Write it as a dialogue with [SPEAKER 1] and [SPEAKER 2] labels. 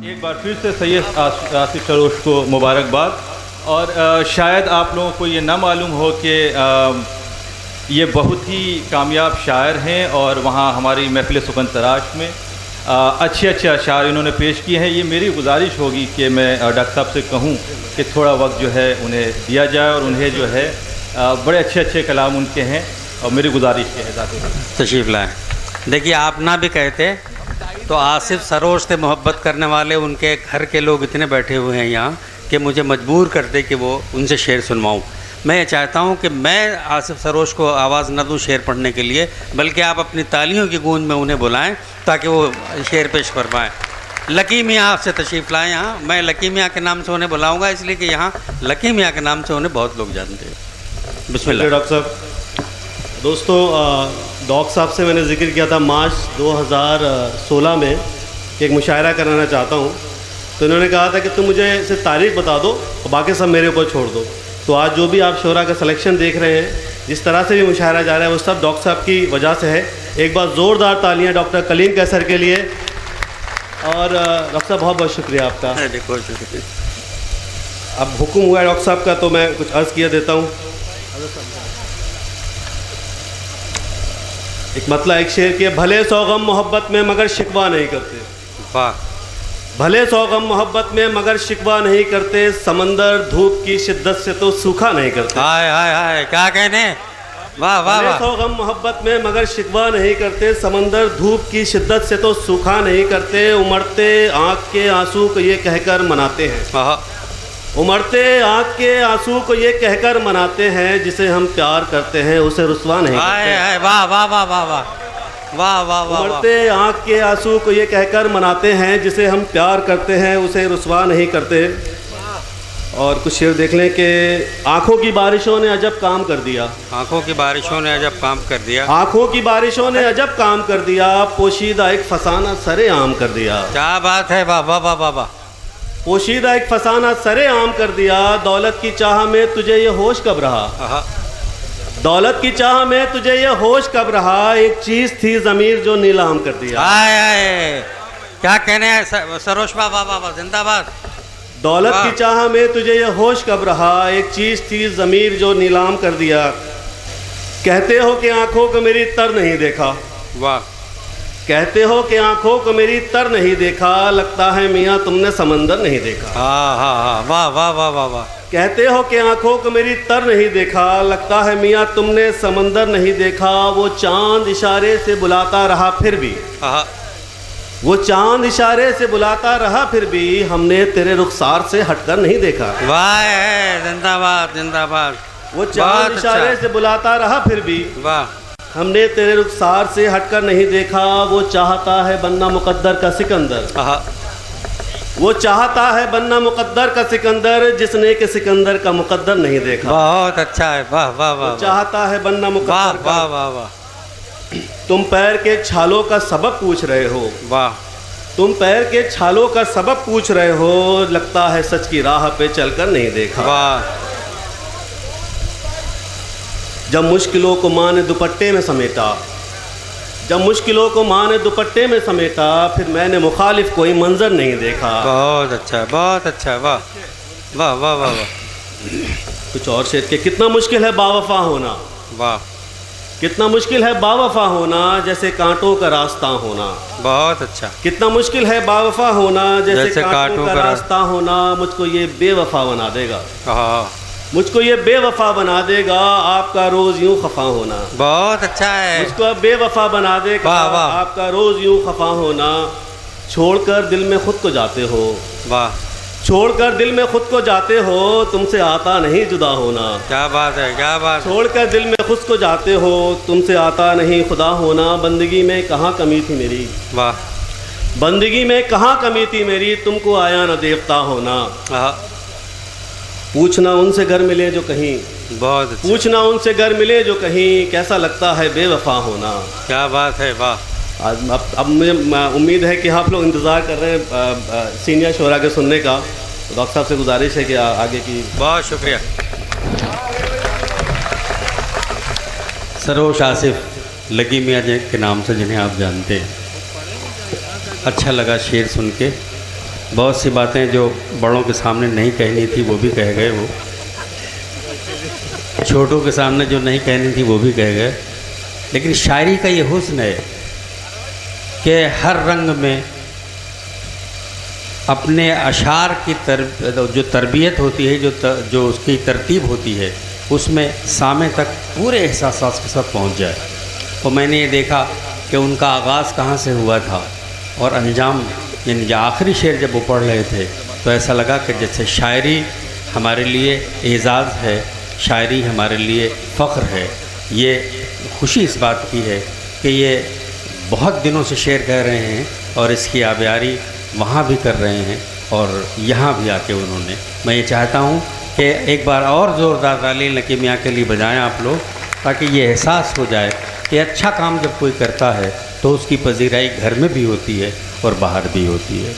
[SPEAKER 1] एक बार फिर से सैयद आसिफ सरोश को मुबारकबाद। और शायद आप लोगों को ये ना मालूम हो कि ये बहुत ही कामयाब शायर हैं और वहाँ हमारी महफिल सुकन तराश में अच्छे अच्छे अशार इन्होंने पेश किए हैं। ये मेरी गुजारिश होगी कि मैं डॉक्टर साहब से कहूँ कि थोड़ा वक्त जो है उन्हें दिया जाए और उन्हें जो है बड़े अच्छे अच्छे कलाम उनके हैं और मेरी गुजारिश ये है
[SPEAKER 2] तशरीफ़ लाएँ। देखिए, आप ना भी कहते तो आसिफ सरोश से मोहब्बत करने वाले उनके घर के लोग इतने बैठे हुए हैं यहाँ कि मुझे मजबूर करते कि वो उनसे शेर सुनवाऊँ। मैं ये चाहता हूँ कि मैं आसिफ सरोश को आवाज़ न दूँ शेर पढ़ने के लिए, बल्कि आप अपनी तालियों की गूंज में उन्हें बुलाएं ताकि वो शेर पेश फरमाएँ। लकी मियाँ आपसे तशरीफ़ लाएँ यहाँ। मैं लकी मियाँ के नाम से उन्हें बुलाऊँगा इसलिए कि यहाँ लकी मियाँ के नाम से उन्हें बहुत लोग जानते हैं। बिस्मिल्लाह।
[SPEAKER 3] डॉक्टर साहब, दोस्तों, डॉक्टर साहब से मैंने जिक्र किया था मार्च 2016 में कि एक मुशायरा कराना चाहता हूँ, तो इन्होंने कहा था कि तुम मुझे सिर्फ तारीख बता दो और बाकी सब मेरे ऊपर छोड़ दो। तो आज जो भी आप शोरा का सिलेक्शन देख रहे हैं, जिस तरह से भी मुशायरा जा रहा है, वो सब डॉक्टर साहब की वजह से है। एक बार ज़ोरदार तालियाँ डॉक्टर कलीम कैसर के लिए। और डॉक्टर साहब बहुत बहुत शुक्रिया आपका। अब हुक्म हुआ है डॉक्टर साहब का, तो मैं कुछ अर्ज़ किया देता हूँ। एक मतलब एक शेर के, भले सौ गम मोहब्बत में मगर शिकवा नहीं करते।
[SPEAKER 2] वाह।
[SPEAKER 3] भले सौ गम मोहब्बत में मगर शिकवा नहीं करते, समंदर धूप की शिद्दत से तो सूखा नहीं करते।
[SPEAKER 2] हाय हाय हाय, क्या कहने। वाह वाह
[SPEAKER 3] भले
[SPEAKER 2] वाह।
[SPEAKER 3] सौ गम मोहब्बत में मगर शिकवा नहीं करते, समंदर धूप की शिद्दत से तो सूखा नहीं करते, उमड़ते आँख के आंसू को ये कहकर मनाते हैं। उमड़ते आँख के आंसू को ये कहकर मनाते हैं, जिसे हम प्यार करते हैं उसे रुस्वा नहीं करते।
[SPEAKER 2] वाह वाह वाह वाह वाह वाह वाह वाह।
[SPEAKER 3] उमड़ते आँख के आंसू को ये कहकर मनाते हैं, जिसे हम प्यार करते हैं उसे रुस्वा नहीं करते। और कुछ शेर देख लें कि आँखों की बारिशों ने अजब काम कर दिया।
[SPEAKER 2] आँखों की बारिशों ने अजब काम कर दिया।
[SPEAKER 3] आँखों की बारिशों ने अजब काम कर दिया, पोशीदा एक फसाना सरे आम कर दिया।
[SPEAKER 2] क्या बात है। वाह वाह वाह वाह वाह।
[SPEAKER 3] पोशीदा एक फसाना सरे आम कर दिया, दौलत की चाह में तुझे ये होश कब रहा। दौलत की चाह में तुझे ये होश कब रहा, एक चीज़ थी ज़मीर जो नीलाम कर दिया।
[SPEAKER 2] आए आए, क्या कहने हैं सरोश। वाह वाह वाह, जिंदाबाद।
[SPEAKER 3] दौलत की चाह में तुझे ये होश कब रहा, एक चीज़ थी ज़मीर जो नीलाम कर दिया। कहते हो कि आंखों को मेरी तर नहीं देखा।
[SPEAKER 2] वाह।
[SPEAKER 3] कहते हो कि आंखों को मेरी तर नहीं देखा, लगता है मियाँ तुमने समंदर नहीं देखा।
[SPEAKER 2] हाँ हाँ हाँ, वाह वाह वाह वाह वाह।
[SPEAKER 3] कहते हो कि आंखों को मेरी तर नहीं देखा, लगता है मियाँ तुमने समंदर नहीं देखा। वो चांद इशारे से बुलाता रहा फिर भी, वो चांद इशारे से बुलाता रहा फिर भी, हमने तेरे रुखसार से हटकर नहीं देखा।
[SPEAKER 2] वाह, जिंदाबाद जिंदाबाद।
[SPEAKER 3] वो चांद इशारे से बुलाता रहा फिर भी,
[SPEAKER 2] वाह,
[SPEAKER 3] हमने तेरे रुखसार से हटकर नहीं देखा। वो चाहता है बनना मुकद्दर का सिकंदर। वो चाहता है बनना मुकद्दर का सिकंदर, जिसने के सिकंदर का मुकद्दर नहीं देखा।
[SPEAKER 2] बहुत अच्छा है। वाह वाह वाह।
[SPEAKER 3] चाहता है बनना मुकद्दर का।
[SPEAKER 2] वाह वाह वाह।
[SPEAKER 3] तुम पैर के छालों का सबब पूछ रहे हो।
[SPEAKER 2] वाह।
[SPEAKER 3] तुम पैर के छालों का सबब पूछ रहे हो, लगता है सच की राह पे चलकर नहीं देखा।
[SPEAKER 2] वाह।
[SPEAKER 3] जब मुश्किलों को माँ ने दुपट्टे में समेटा, जब मुश्किलों को माँ ने दुपट्टे में समेटा, फिर मैंने मुखालिफ कोई मंजर नहीं देखा।
[SPEAKER 2] बहुत अच्छा, बहुत अच्छा। वाह वाह वाह वाह वाह।
[SPEAKER 3] कुछ और शेर के, कितना मुश्किल है बावफा होना।
[SPEAKER 2] वाह।
[SPEAKER 3] कितना मुश्किल है बावफा होना, जैसे कांटों का रास्ता होना।
[SPEAKER 2] बहुत अच्छा।
[SPEAKER 3] कितना मुश्किल है बावफा होना, जैसे कांटों का रास्ता होना, मुझको ये बेवफा बना देगा। मुझको ये बेवफा बना देगा, आपका रोज़ यूँ खफा होना।
[SPEAKER 2] बहुत अच्छा है।
[SPEAKER 3] मुझको बेवफा बना देगा, आपका रोज़ यूँ खफा होना। छोड़कर दिल में खुद को जाते हो।
[SPEAKER 2] वाह।
[SPEAKER 3] छोड़कर दिल में खुद को जाते हो, तुमसे आता नहीं जुदा होना।
[SPEAKER 2] क्या बात है, क्या बात।
[SPEAKER 3] छोड़कर दिल में खुद को जाते हो, तुमसे आता नहीं खुदा होना। बंदगी में कहाँ कमी थी मेरी।
[SPEAKER 2] वाह।
[SPEAKER 3] बंदगी में कहाँ कमी थी मेरी, तुमको आया न देवता होना। पूछना उनसे घर मिले जो कहीं।
[SPEAKER 2] बहुत अच्छा।
[SPEAKER 3] पूछना उनसे घर मिले जो कहीं, कैसा लगता है बेवफा होना।
[SPEAKER 2] क्या बात है। वाह।
[SPEAKER 3] आज अब मुझे उम्मीद है कि आप लोग इंतज़ार कर रहे हैं सीनियर शोरा के सुनने का। डॉक्टर साहब से गुजारिश है कि आगे की।
[SPEAKER 2] बहुत शुक्रिया। सरोश आसिफ लकी मियाँ के नाम से जिन्हें आप जानते हैं, अच्छा लगा शेर सुन के। बहुत सी बातें जो बड़ों के सामने नहीं कहनी थी वो भी कह गए, वो छोटों के सामने जो नहीं कहनी थी वो भी कह गए। लेकिन शायरी का ये हुस्न है कि हर रंग में अपने अशार की जो तरबियत होती है, जो उसकी तरतीब होती है, उसमें सामे तक पूरे एहसास के साथ पहुंच जाए। तो मैंने ये देखा कि उनका आगाज़ कहाँ से हुआ था और अंजाम, यानी जो आखिरी शेर जब वो पढ़ रहे थे तो ऐसा लगा कि जैसे शायरी हमारे लिए एज़ाज़ है, शायरी हमारे लिए फ़ख्र है। ये खुशी इस बात की है कि ये बहुत दिनों से शेर कह रहे हैं और इसकी आबियारी वहाँ भी कर रहे हैं और यहाँ भी आके उन्होंने। मैं ये चाहता हूँ कि एक बार और ज़ोरदार ताली नकीम मियाँ के लिए बजाएं आप लोग, ताकि ये एहसास हो जाए कि अच्छा काम जब कोई करता है तो उसकी पजीराई घर में भी होती है और बाहर भी होती है।